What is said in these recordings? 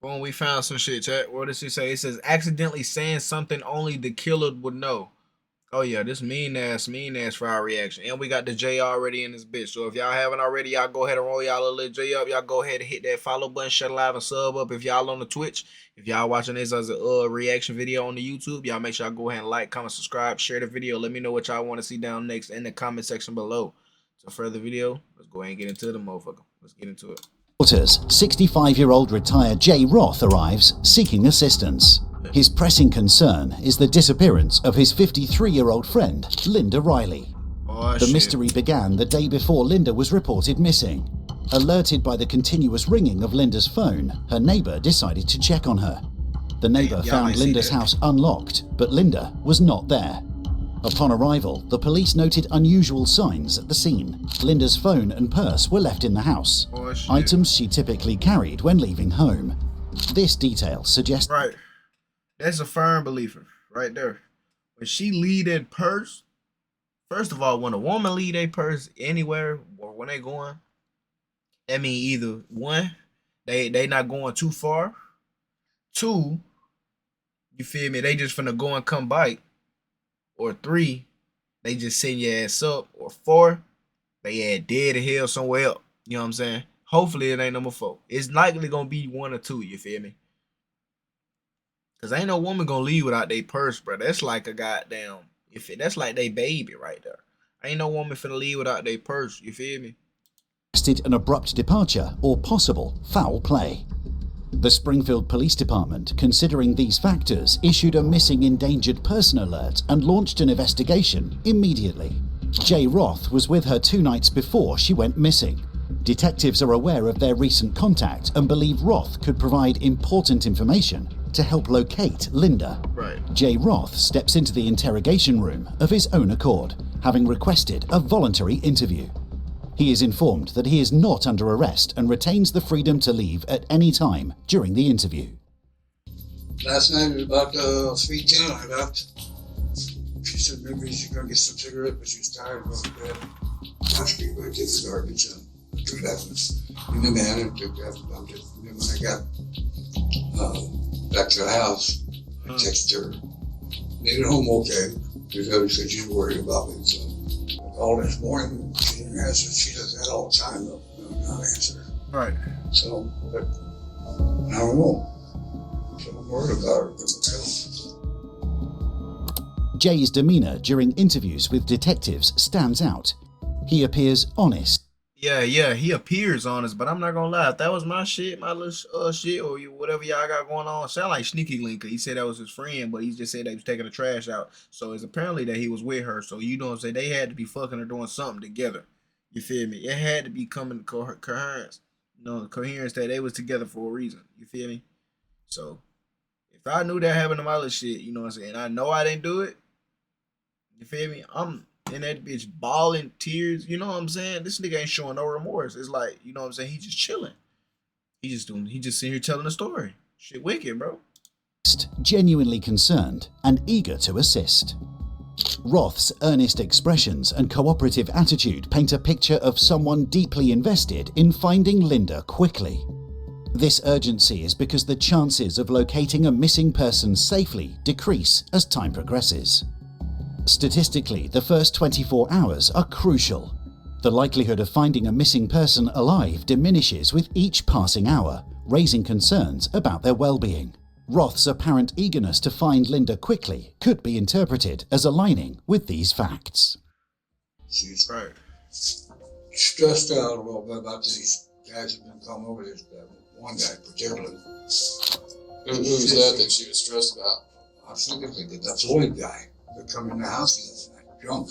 When we found some shit, chat. What does it say? It says accidentally saying something only the killer would know. Oh yeah, this mean ass fire reaction. And we got the J already in this bitch. So if y'all haven't already, y'all go ahead and roll y'all a little J up. Y'all go ahead and hit that follow button, share live and sub up if y'all on the Twitch. If y'all watching this as a reaction video on the YouTube, y'all make sure y'all go ahead and like, comment, subscribe, share the video. Let me know what y'all want to see down next in the comment section below. So further video, let's go ahead and get into the motherfucker. Let's get into it. 65-year-old retired Jay Roth arrives seeking assistance. His pressing concern is the disappearance of his 53-year-old friend, Linda Riley. The mystery began the day before Linda was reported missing. Alerted by the continuous ringing of Linda's phone, her neighbor decided to check on her. The neighbor found Linda's house unlocked, but Linda was not there. Upon arrival, the police noted unusual signs at the scene. Linda's phone and purse were left in the house, items she typically carried when leaving home. This detail suggests... Right. That's a firm believer right there. When she leave that purse, first of all, when a woman leave a purse anywhere or when they going, that mean either one, they not going too far. Two, you feel me? They just finna go and come back. Or three, they just send your ass up. Or four, they add dead to hell somewhere else. You know what I'm saying? Hopefully it ain't number four. It's likely gonna be one or two, you feel me? Cause ain't no woman gonna leave without their purse, bro. That's like a goddamn, that's like they baby right there. Ain't no woman finna leave without their purse, you feel me? An abrupt departure or possible foul play. The Springfield Police Department, considering these factors, issued a missing endangered person alert and launched an investigation immediately. Jay Roth was with her 2 nights before she went missing. Detectives are aware of their recent contact and believe Roth could provide important information to help locate Linda. Right. Jay Roth steps into the interrogation room of his own accord, having requested a voluntary interview. He is informed that he is not under arrest and retains the freedom to leave at any time during the interview. Last night at about 3:10, I left. She said maybe she's going to get some cigarette, but she's tired of going to bed. Asked me to take the garbage and do that in the van and took that and dumped it. And then when I got back to the house, I texted her, made it home okay, because I said she's worried about me. So I called this morning, she didn't answer. She does that all the time, though. Not answer. Right. So, but I don't know. So I'm worried about her. Jay's demeanor during interviews with detectives stands out. He appears honest. Yeah, he appears honest, but I'm not gonna lie. If that was my shit, my little shit, or whatever y'all got going on, sound like Sneaky Link. He said that was his friend, but he just said they was taking the trash out. So it's apparently that he was with her. So you know what I'm saying? They had to be fucking or doing something together. You feel me? It had to be coming coherence. You know, coherence that they was together for a reason. You feel me? So if I knew that happened to my little shit, you know what I'm saying? I know I didn't do it. You feel me? I'm in that bitch bawling tears, you know what I'm saying? This nigga ain't showing no remorse. It's like, you know what I'm saying? He just chilling. He just sitting here telling a story. Shit wicked, bro. Genuinely concerned and eager to assist. Roth's earnest expressions and cooperative attitude paint a picture of someone deeply invested in finding Linda quickly. This urgency is because the chances of locating a missing person safely decrease as time progresses. Statistically, the first 24 hours are crucial. The likelihood of finding a missing person alive diminishes with each passing hour, raising concerns about their well-being. Roth's apparent eagerness to find Linda quickly could be interpreted as aligning with these facts. She's right. Stressed out a little bit about these guys who've been coming over this one guy particularly. Who was that she was stressed about? I was thinking the Floyd guy. They come in the house the other night, drunk.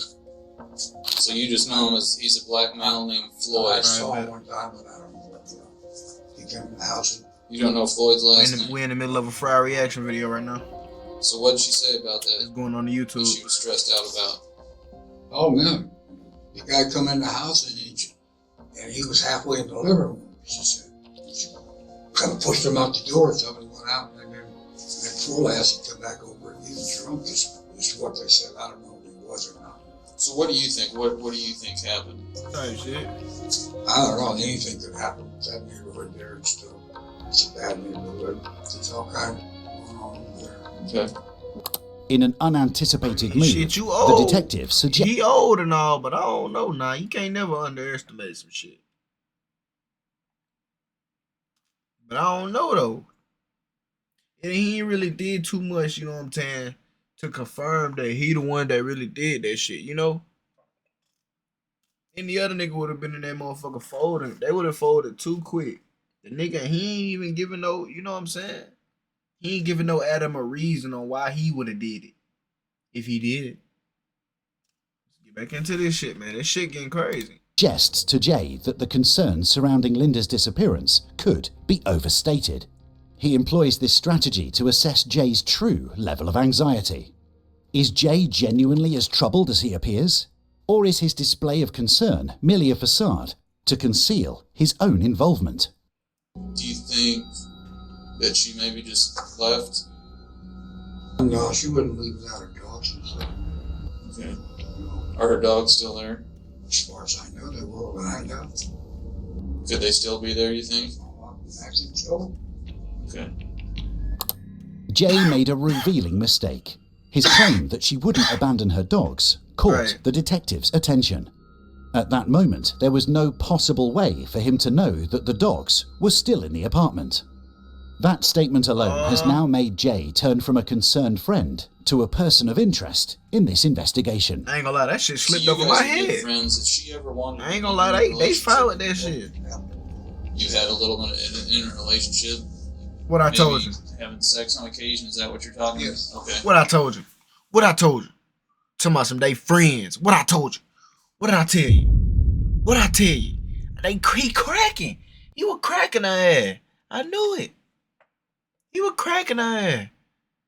So you just know him as he's a black male named Floyd. I saw him one time, but I don't know what, he came in the house. And you don't know Floyd's last name? We're in the middle of a fire reaction video right now. So what did she say about that? It's going on the YouTube. She was stressed out about. Oh man, the guy come in the house and he was halfway in the living room. She said, she kind of pushed him out the door, so he went out, and then that fool ass he come back over and he was drunk. Is what they said. I don't know if he was or not. So what do you think? What do you think happened? Type shit. I don't know. Anything could happen with that neighborhood there and stuff. It's a bad neighborhood. There's all kind of going on there. Okay. In an unanticipated move, Shit, you the old. detective suggests He old and all, but I don't know now. You can't never underestimate some shit. But I don't know though. And he ain't really did too much, you know what I'm saying, to confirm that he the one that really did that shit, you know? Any other nigga would have been in that motherfucker folding. They would have folded too quick. The nigga, he ain't even giving no, you know what I'm saying? He ain't giving no Adam a reason on why he would have did it. If he did it. Let's get back into this shit, man. This shit getting crazy. to Jay that the concerns surrounding Linda's disappearance could be overstated. He employs this strategy to assess Jay's true level of anxiety. Is Jay genuinely as troubled as he appears? Or is his display of concern merely a facade to conceal his own involvement? Do you think that she maybe just left? No, she wouldn't leave without her dogs and stuff. Okay. Are her dogs still there? As far as I know, they were when I left. Could they still be there, you think? I think so. Okay. Jay made a revealing mistake. His claim that she wouldn't abandon her dogs caught the detective's attention. At that moment, there was no possible way for him to know that the dogs were still in the apartment. That statement alone has now made Jay turn from a concerned friend to a person of interest in this investigation. I ain't gonna lie, that shit slipped So over you my guys are good head. friends. If she ever wanted I ain't to gonna be lie, in a they fine with that relationship, shit. You had a little bit of an inner relationship. What I Maybe told you. Having sex on occasion, is that what you're talking Yes. about? Okay. What I told you. What I told you. Talking about some they friends. What I told you. What did I tell you? What I tell you? He cracking. He was cracking her ass. I knew it. He was cracking her ass.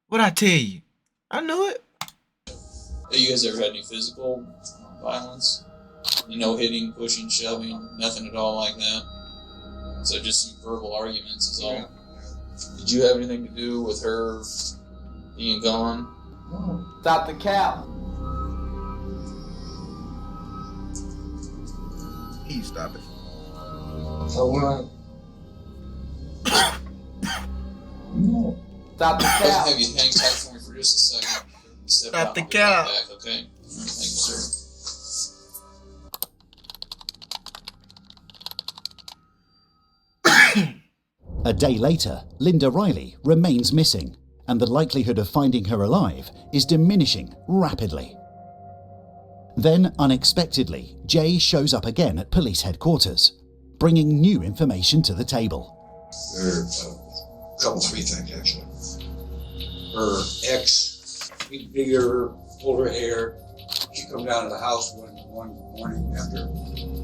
What I tell you? I knew it. Have you guys ever had any physical violence? No hitting, pushing, shoving, nothing at all like that? So just some verbal arguments is all. Did you have anything to do with her being gone? No. Stop the cap. Please stop it. So when no. Stop the I can cap. have you hang tight for me for just a second. Step Stop out the and I'll be right cap. back, okay? All right, thank you, sir. A day later, Linda Riley remains missing, and the likelihood of finding her alive is diminishing rapidly. Then, unexpectedly, Jay shows up again at police headquarters, bringing new information to the table. There are a couple, three things actually. Her ex, he beat her, pulled her hair. She come down to the house one morning after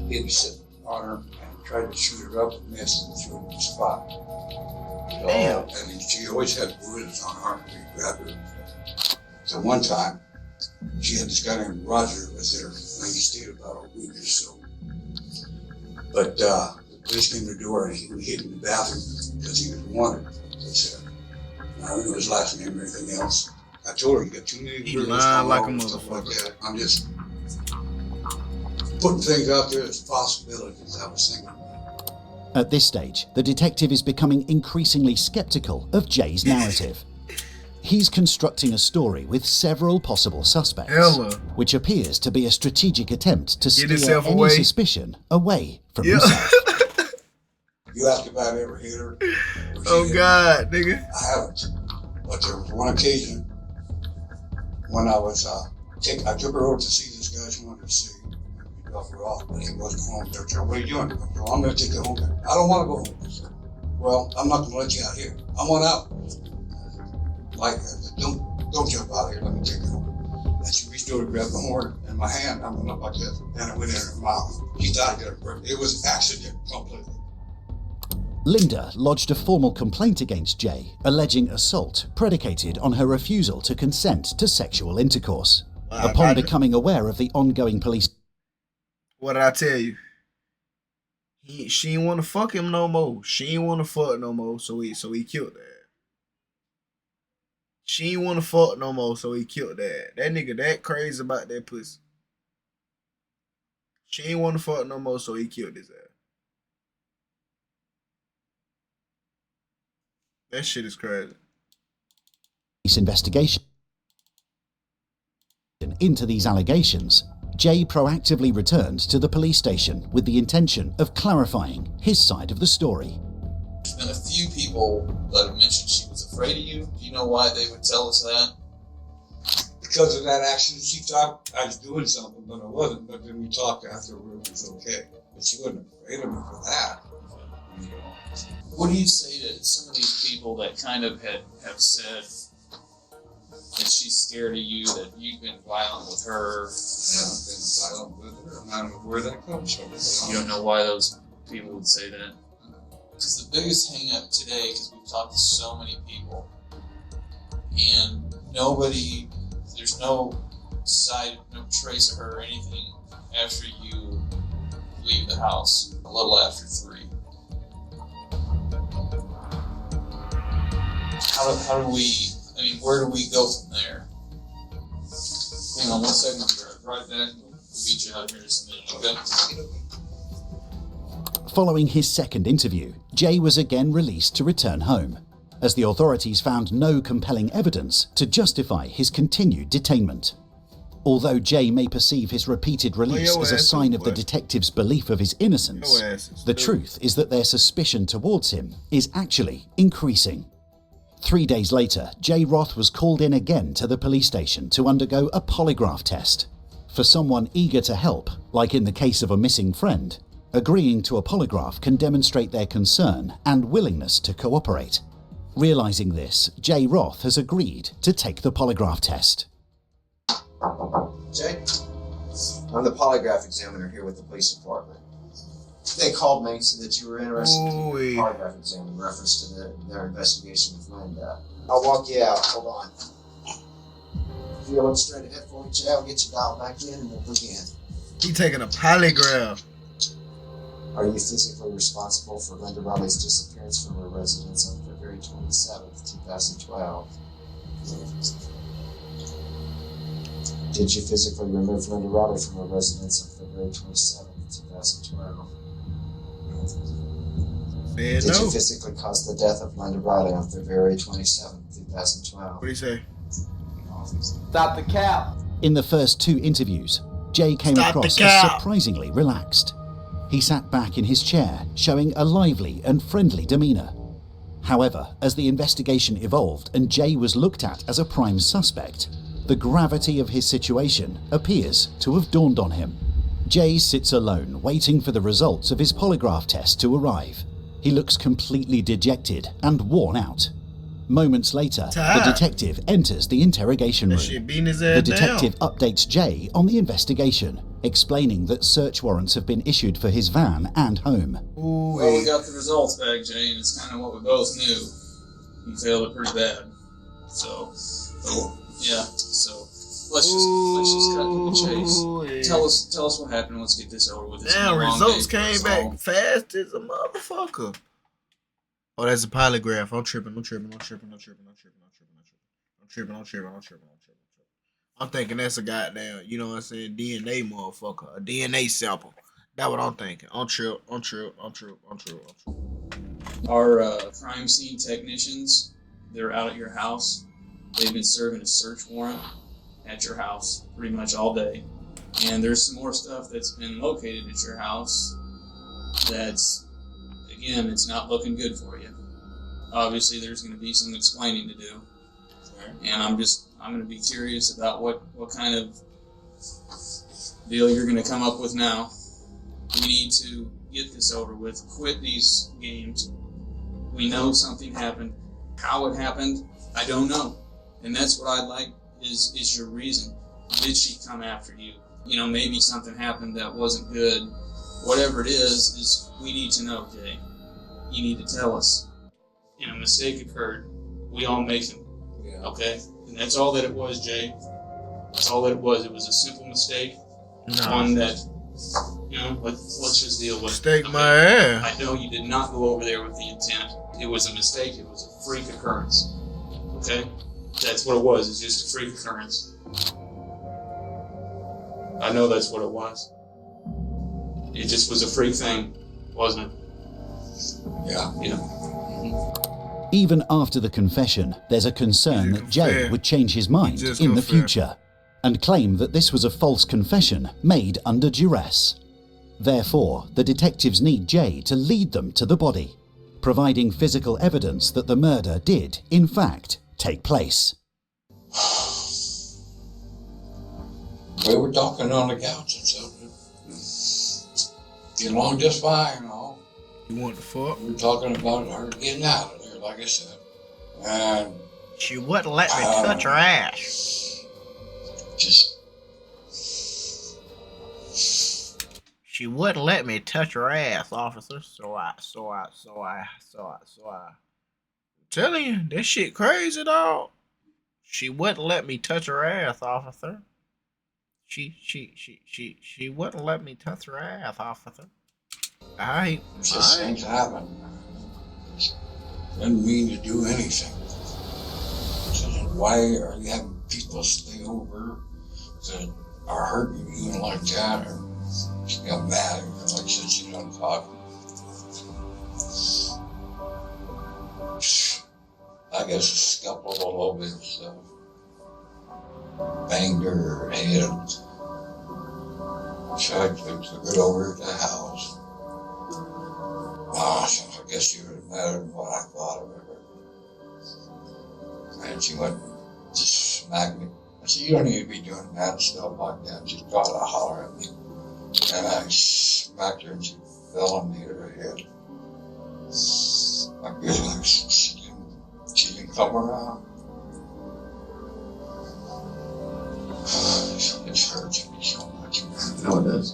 babysitting on her and tried to shoot her up and missed and threw her in the spot. Damn. And she always had bruises on her arm when he grabbed her. So one time, she had this guy named Roger was there, and he stayed about a week or so. But the police came to the door and he was hid in the bathroom because he was wanted. They said, I don't know his last name or anything else. I told her you got too many He girls lying like a and stuff like motherfucker. that. I'm just putting things out there as possibilities. I was thinking. At this stage, the detective is becoming increasingly skeptical of Jay's narrative. He's constructing a story with several possible suspects, Hella. which appears to be a strategic attempt to steer himself any away. suspicion away from Yeah. himself. You asked if I'd ever hit her. or she Oh hit me. God, nigga. I haven't. But there was one occasion when I was I took her over to see this guy she wanted to see. We dropped her off, but he wasn't home. They said, what are you doing? I said, well, I'm going to take you home. I don't want to go home. I said, well, I'm not going to let you out here. I want out. Like, I said, don't jump out here. Let me take you home. And she reached over to grab the horn in my hand. I went up like this, and it went in her mouth. She thought it was an accident completely. Linda lodged a formal complaint against Jay, alleging assault predicated on her refusal to consent to sexual intercourse. Wow, Upon becoming aware of the ongoing police What did I tell you? She ain't want to fuck him no more. She ain't want to fuck no more, so he killed that. She ain't want to fuck no more, so he killed that. That nigga that crazy about that pussy. She ain't want to fuck no more, so he killed his ass. That shit is crazy. Investigation into these allegations, Jay proactively returned to the police station with the intention of clarifying his side of the story. There's been a few people that have mentioned she was afraid of you. Do you know why they would tell us that? Because of that accident, she thought I was doing something, but I wasn't. But then we talked afterward, it was okay. But she wasn't afraid of me for that. What do you say to some of these people that kind of have said that she's scared of you, that you've been violent with her? I haven't been violent with her. I don't know where that comes from. You don't know why those people would say that? Because the biggest hang-up today, because we've talked to so many people, and nobody, there's no trace of her or anything after you leave the house, a little after 3. How do we, where do we go from there? Hang on 1 second, I'll be right back. We'll meet you out here in just a minute, okay? Following his second interview, Jay was again released to return home, as the authorities found no compelling evidence to justify his continued detainment. Although Jay may perceive his repeated release as a sign of the detectives' belief of his innocence, the truth is that their suspicion towards him is actually increasing. 3 days later, Jay Roth was called in again to the police station to undergo a polygraph test. For someone eager to help, like in the case of a missing friend, agreeing to a polygraph can demonstrate their concern and willingness to cooperate. Realizing this, Jay Roth has agreed to take the polygraph test. Jay, I'm the polygraph examiner here with the police department. They called me, said that you were interested in the polygraph exam in reference to their investigation with Linda. I'll walk you out. Hold on. If you're looking straight ahead for me, Jay, I'll get you dialed back in and we'll begin. He taking a polygraph. Are you physically responsible for Linda Riley's disappearance from her residence on February 27th, 2012? Did you physically remove Linda Riley from her residence on February 27th, 2012? Did you physically cause the death of Linda Riley on February 27th, 2012? What do you say? Stop the cap. In the first 2 interviews, Jay came across as surprisingly relaxed. He sat back in his chair, showing a lively and friendly demeanor. However, as the investigation evolved and Jay was looked at as a prime suspect, the gravity of his situation appears to have dawned on him. Jay sits alone, waiting for the results of his polygraph test to arrive. He looks completely dejected and worn out. Moments later, the detective enters the interrogation room. The detective updates Jay on the investigation, explaining that search warrants have been issued for his van and home. Well, we got the results back, Jay, and it's kind of what we both knew. You failed it pretty bad. So let's just cut to the chase. Tell us what happened. Let's get this over with. Damn, results came back fast as a motherfucker. Oh, that's a polygraph. I'm tripping. I'm thinking that's a goddamn, you know what I'm saying, DNA motherfucker. A DNA sample. That's what I'm thinking. I'm true. Our crime scene technicians, they're out at your house. They've been serving a search warrant at your house pretty much all day. And there's some more stuff that's been located at your house that's, again, it's not looking good for you. Obviously, there's going to be some explaining to do. And I'm going to be curious about what kind of deal you're going to come up with now. We need to get this over with. Quit these games. We know something happened. How it happened, I don't know. And that's what I'd like is your reason. Did she come after you? You know, maybe something happened that wasn't good. Whatever it is we need to know, Jay. You need to tell us. And a mistake occurred. We all make them. Yeah. Okay? And that's all that it was, Jay. That's all that it was. It was a simple mistake. One that, you know, let's just deal with. Mistake my ass. I know you did not go over there with the intent. It was a mistake. It was a freak occurrence. Okay? That's what it was. It's just a freak occurrence. I know that's what it was. It just was a freak thing, wasn't it? Yeah. Yeah. Even after the confession, there's a concern that Jay would change his mind in the future and claim that this was a false confession made under duress. Therefore, the detectives need Jay to lead them to the body, providing physical evidence that the murder did, in fact, take place. We were talking on the couch and stuff. Get along just fine, you know. You want the fuck? We were talking about her getting out of there, like I said. And she wouldn't let me touch her ass. She wouldn't let me touch her ass, officer. So I. I'm telling you, this shit crazy, dog. She wouldn't let me touch her ass, officer. She wouldn't let me touch her ass, officer. Just things happen. Didn't mean to do anything. Why are you having people stay over that are hurting you and like that? Or she got mad, like I said, she done talking. I guess scuffled a little bit and stuff. Banged her head. So I took it over to the house. I guess she would have mattered what I thought of her. And she went and just smacked me. I said, you don't need to be doing that stuff like that. She tried to holler at me. And I smacked her and she fell and hit her head. I guess like she didn't come around. It hurts me so much. No, it does.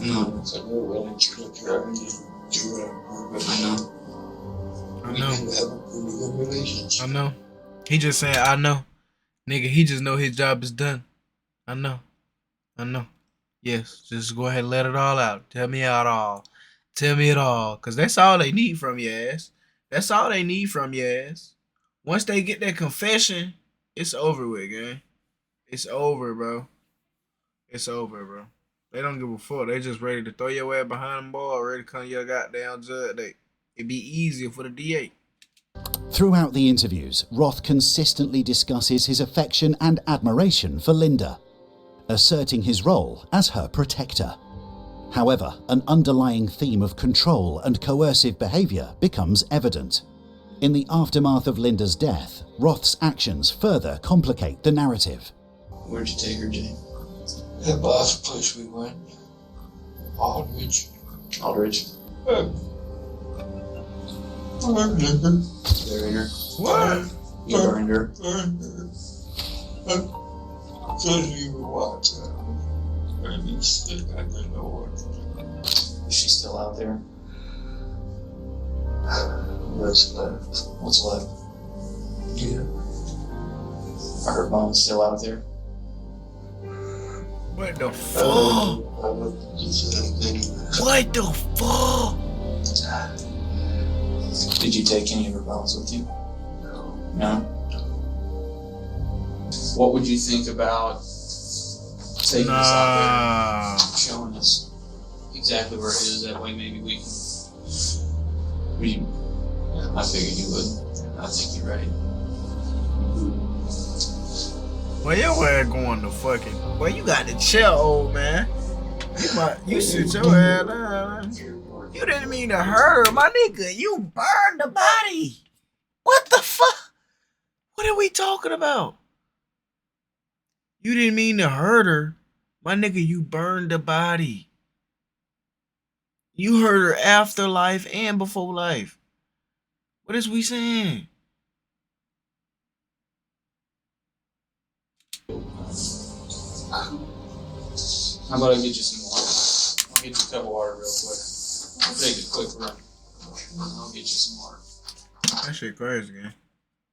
No. So we're willing to look care of you. Do whatever, but I know. we do have a pretty good relationship. I know. He just saying, I know. Nigga, he just know his job is done. I know. Yes, just go ahead and let it all out. Tell me it all. Tell me it all. Because that's all they need from your ass. That's all they need from your ass. Once they get that confession, it's over with, gang. It's over, bro. It's over, bro. They don't give a fuck. They just ready to throw your ass behind the bar, ready to come your goddamn judge. It'd be easier for the DA. Throughout the interviews, Roth consistently discusses his affection and admiration for Linda, asserting his role as her protector. However, an underlying theme of control and coercive behaviour becomes evident. In the aftermath of Linda's death, Roth's actions further complicate the narrative. Where'd you take her, Jay? That last place we went, Aldridge. Aldridge? Buried her? What? You burned her? Couldn't even watch that. I didn't know what to do. Is she still out there? What's left? What's left? Yeah. Are her bones still out there? What the fuck? What the fuck? Did you take any of her bones with you? No? What would you think about taking us out there, showing us exactly where it is? That way maybe we can... I figured you would. I think you're right. Well, your ass going to fucking... Well, you got to chill, old man. You sit your ass down. You didn't mean to hurt her, my nigga. You burned the body. What the fuck? What are we talking about? You didn't mean to hurt her. My nigga, you burned the body. You hurt her after life and before life. What is we saying? How about I get you some water? I'll get you a cup of water real quick. I'll take a quick run. I'll get you some water. That shit crazy, man.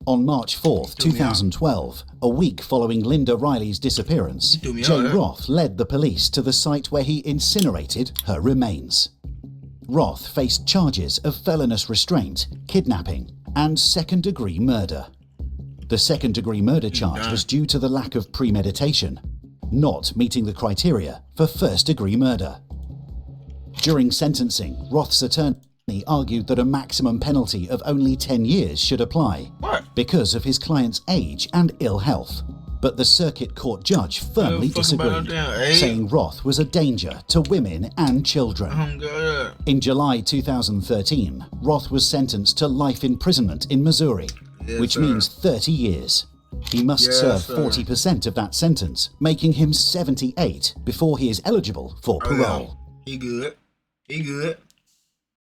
On March 4th, 2012, a week following Linda Riley's disappearance, Jay Roth led the police to the site where he incinerated her remains. Roth faced charges of felonious restraint, kidnapping, and second-degree murder. The second-degree murder charge was due to the lack of premeditation, not meeting the criteria for first-degree murder. During sentencing, Roth's attorney... He argued that a maximum penalty of only 10 years should apply What? because of his client's age and ill health. But the circuit court judge firmly disagreed, saying Roth was a danger to women and children. Oh, God. In July 2013, Roth was sentenced to life imprisonment in Missouri, Yes, which sir. means 30 years. He must Yes, serve sir. 40% of that sentence, making him 78 before he is eligible for Oh, yeah. parole. He good. He good.